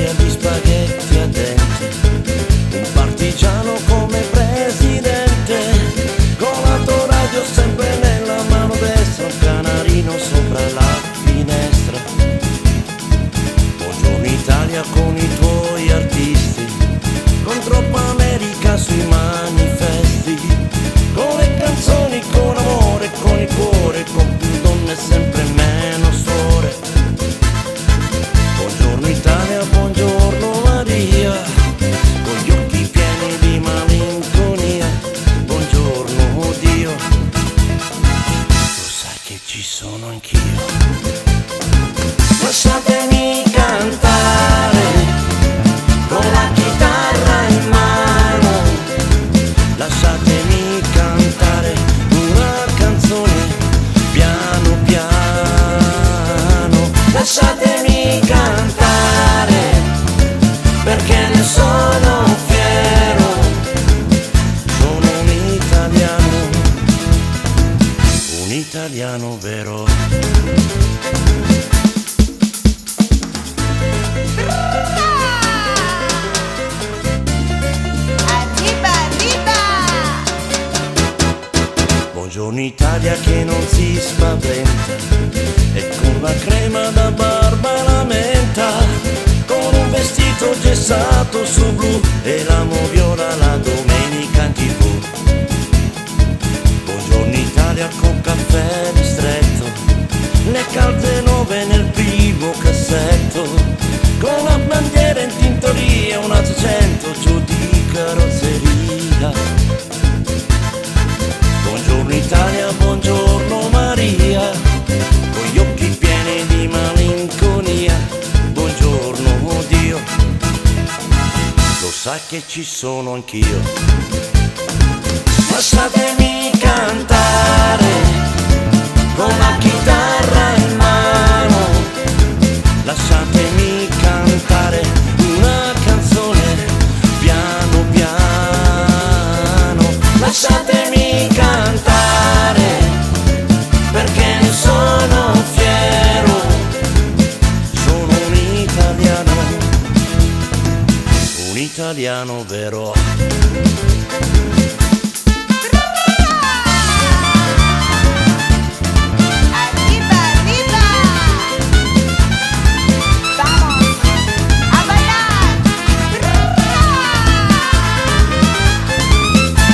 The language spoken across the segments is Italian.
via gli spaghetti a denti, un partigiano come presidente, con l'autoradio sempre nella mano destra, un canarino sopra la finestra. Buongiorno Italia con i tuoi artisti, con troppa America sui manifesti, con le canzoni, con amore, con il cuore, con più donne e sempre meno suore. Buongiorno Italia, buongiorno Maria, con gli occhi pieni di malinconia. Buongiorno Dio, lo sai che ci sono anch'io. Lasciatemi cantare con la chitarra in mano, lasciatemi cantare una canzone piano piano. Lasciatemi cantare perché ne sono fiero, sono un italiano vero. Buongiorno Italia che non si spaventa e con la crema da barba la menta, con un vestito gessato su blu e la moviola la domenica in TV. Buongiorno Italia con caffè ristretto, le calze nuove nel primo cassetto, con la bandiera in tintoria, un 800 giù di carrozzeria. Buongiorno Italia, buongiorno Maria, con gli occhi pieni di malinconia. Buongiorno Dio, lo sai che ci sono anch'io. Lasciatemi cantare con la chitarra in mano, lasciatemi cantare una canzone piano piano. Lasciatemi cantare perché ne sono fiero, sono un italiano vero.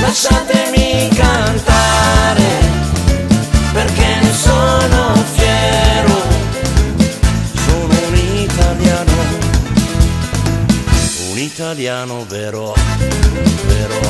Lasciatemi cantare perché ne sono fiero, sono un italiano vero, vero.